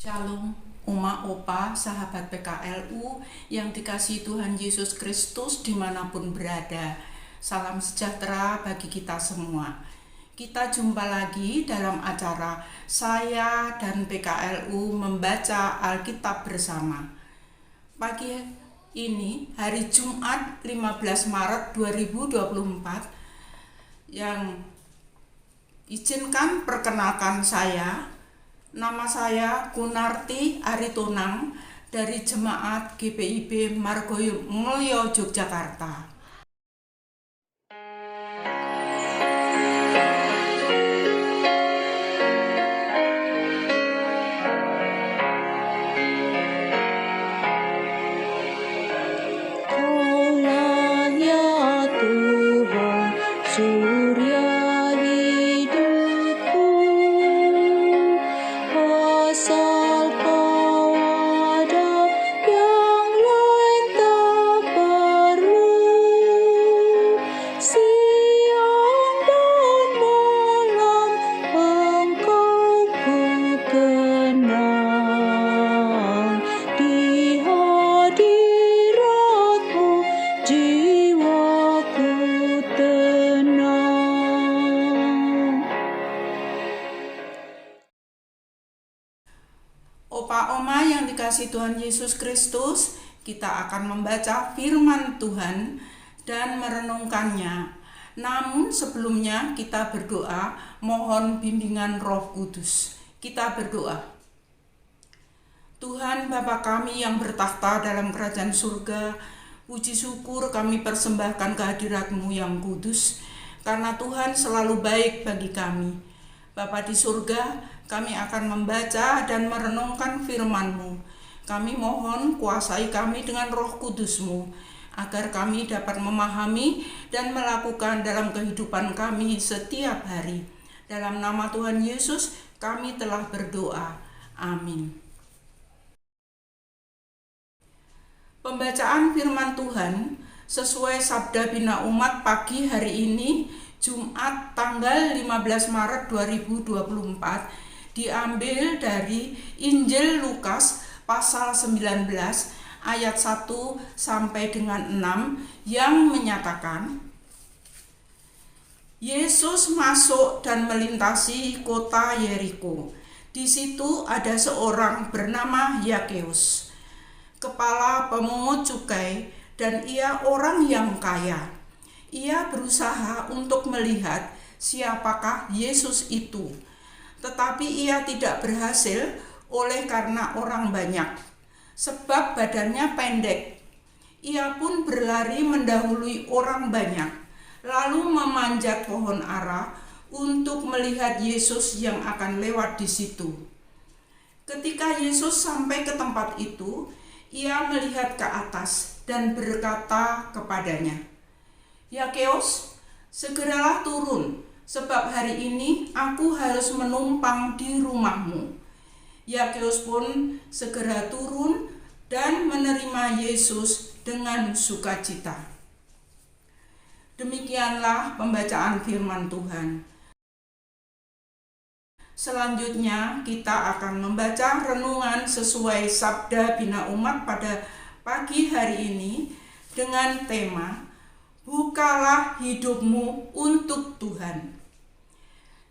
Shalom, Uma Opa, sahabat PKLU yang dikasihi Tuhan Yesus Kristus dimanapun berada. Salam sejahtera bagi kita semua. Kita jumpa lagi dalam acara saya dan PKLU membaca Alkitab bersama. Pagi ini, hari Jumat 15 Maret 2024, yang izinkan perkenalkan saya. Nama saya Gunarti Aritonang dari Jemaat GPIB Margomulyo, Yogyakarta. Opa-oma yang dikasihi Tuhan Yesus Kristus, kita akan membaca firman Tuhan dan merenungkannya. Namun sebelumnya kita berdoa, mohon bimbingan Roh Kudus. Kita berdoa. Tuhan Bapa kami yang bertakhta dalam kerajaan surga, puji syukur kami persembahkan kehadirat-Mu yang kudus, karena Tuhan selalu baik bagi kami. Bapa di surga, kami akan membaca dan merenungkan firman-Mu. Kami mohon kuasai kami dengan Roh Kudus-Mu, agar kami dapat memahami dan melakukan dalam kehidupan kami setiap hari. Dalam nama Tuhan Yesus, kami telah berdoa. Amin. Pembacaan firman Tuhan sesuai Sabda Bina Umat pagi hari ini, Jumat tanggal 15 Maret 2024, diambil dari Injil Lukas pasal 19 ayat 1 sampai dengan 6 yang menyatakan, Yesus masuk dan melintasi kota Yeriko. Di situ ada seorang bernama Yakeus, kepala pemungut cukai, dan ia orang yang kaya. Ia berusaha untuk melihat siapakah Yesus itu, tetapi ia tidak berhasil oleh karena orang banyak, sebab badannya pendek. Ia pun berlari mendahului orang banyak, lalu memanjat pohon ara untuk melihat Yesus yang akan lewat di situ. Ketika Yesus sampai ke tempat itu, ia melihat ke atas dan berkata kepadanya, Yakeus, segeralah turun, sebab hari ini aku harus menumpang di rumahmu. Yakeus pun segera turun dan menerima Yesus dengan sukacita. Demikianlah pembacaan firman Tuhan. Selanjutnya kita akan membaca renungan sesuai Sabda Bina Umat pada pagi hari ini dengan tema Bukalah hidupmu untuk Tuhan.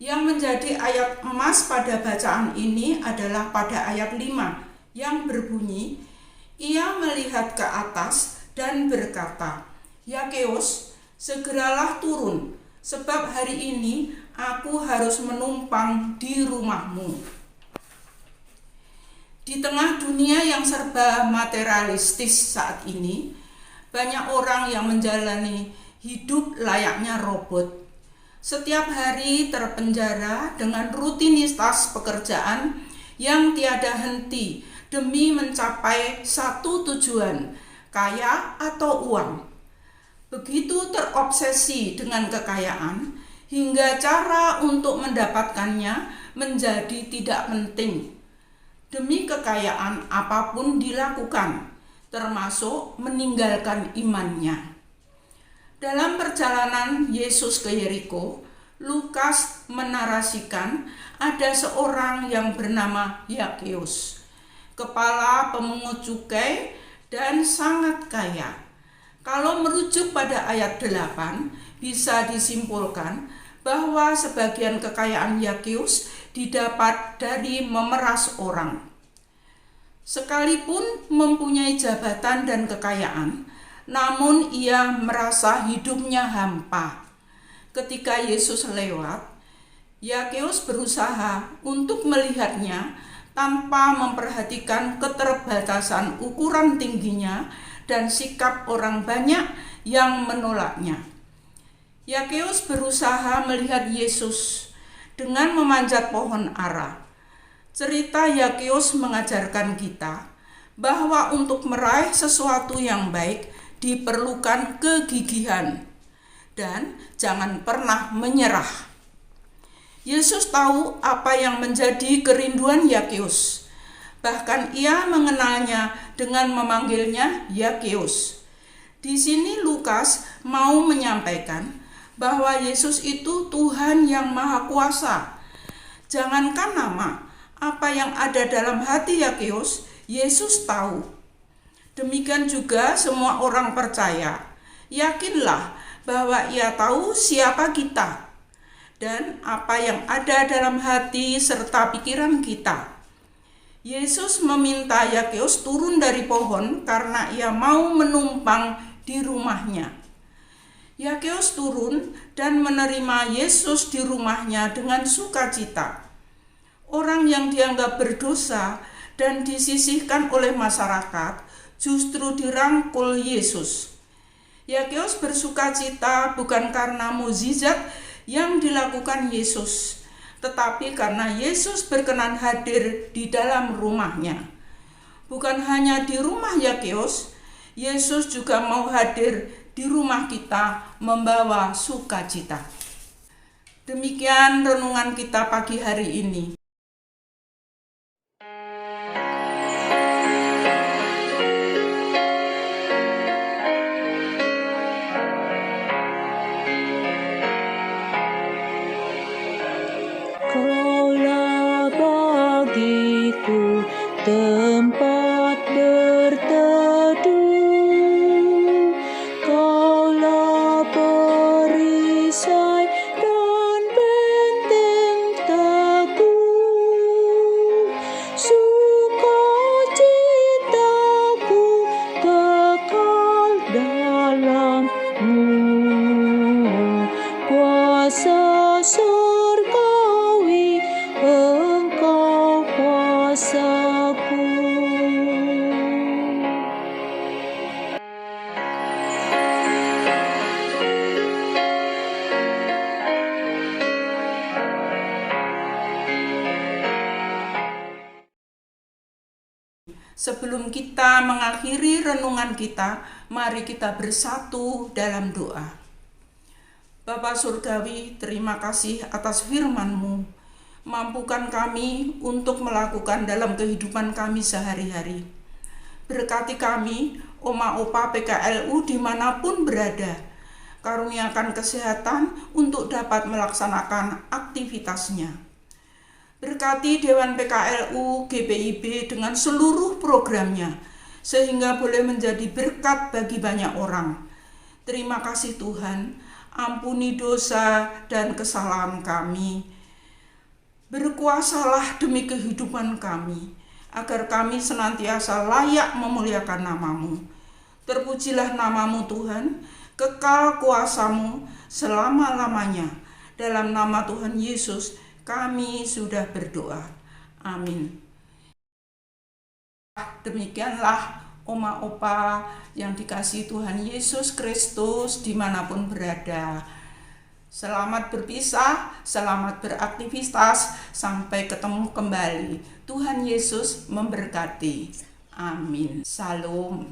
Yang menjadi ayat emas pada bacaan ini adalah pada ayat 5 yang berbunyi, ia melihat ke atas dan berkata, Yakeus, segeralah turun, sebab hari ini aku harus menumpang di rumahmu. Di tengah dunia yang serba materialistis saat ini, banyak orang yang menjalani hidup layaknya robot. Setiap hari terpenjara dengan rutinitas pekerjaan yang tiada henti demi mencapai satu tujuan, kaya atau uang. Begitu terobsesi dengan kekayaan, hingga cara untuk mendapatkannya menjadi tidak penting. Demi kekayaan apapun dilakukan, termasuk meninggalkan imannya. Dalam perjalanan Yesus ke Yeriko, Lukas menarasikan ada seorang yang bernama Yakeus. kepala pemungut cukai, dan sangat kaya. Kalau merujuk pada ayat 8, bisa disimpulkan bahwa sebagian kekayaan Yakeus didapat dari memeras orang. Sekalipun mempunyai jabatan dan kekayaan, namun ia merasa hidupnya hampa. Ketika Yesus lewat, Yakeus berusaha untuk melihatnya tanpa memperhatikan keterbatasan ukuran tingginya dan sikap orang banyak yang menolaknya. Yakeus berusaha melihat Yesus dengan memanjat pohon ara. Cerita Yakeus mengajarkan kita bahwa untuk meraih sesuatu yang baik diperlukan kegigihan dan jangan pernah menyerah. Yesus tahu apa yang menjadi kerinduan Yakeus. Bahkan ia mengenalnya dengan memanggilnya Yakeus. Di sini Lukas mau menyampaikan bahwa Yesus itu Tuhan yang Maha Kuasa. Jangankan nama, apa yang ada dalam hati Yakeus, Yesus tahu. Demikian juga semua orang percaya. Yakinlah bahwa ia tahu siapa kita dan apa yang ada dalam hati serta pikiran kita. Yesus meminta Yakeus turun dari pohon karena ia mau menumpang di rumahnya. Yakeus turun dan menerima Yesus di rumahnya dengan sukacita. Orang yang dianggap berdosa dan disisihkan oleh masyarakat justru dirangkul Yesus. Yakeus bersukacita bukan karena mukjizat yang dilakukan Yesus, tetapi karena Yesus berkenan hadir di dalam rumahnya. Bukan hanya di rumah Yakeus, Yesus juga mau hadir di rumah kita membawa sukacita. Demikian renungan kita pagi hari ini. Kaulah bagiku tempat berteduh, Kaulah perisai dan benteng teguh, sukacitaku kekal dalam-Mu, kuasa surgawi Engkau kuasaku. Sebelum kita mengakhiri renungan kita, mari kita bersatu dalam doa. Bapa Surgawi, terima kasih atas firman-Mu. Mampukan kami untuk melakukan dalam kehidupan kami sehari-hari. Berkati kami, Oma Opa PKLU dimanapun berada. Karuniakan kesehatan untuk dapat melaksanakan aktivitasnya. Berkati Dewan PKLU GPIB dengan seluruh programnya, sehingga boleh menjadi berkat bagi banyak orang. Terima kasih Tuhan, ampuni dosa dan kesalahan kami. Berkuasalah demi kehidupan kami, agar kami senantiasa layak memuliakan nama-Mu. Terpujilah nama-Mu Tuhan, kekal kuasa-Mu selama-lamanya. Dalam nama Tuhan Yesus, kami sudah berdoa. Amin. Demikianlah Oma Opa yang dikasihi Tuhan Yesus Kristus dimanapun berada. Selamat berpisah, selamat beraktivitas, sampai ketemu kembali. Tuhan Yesus memberkati. Amin. Salam.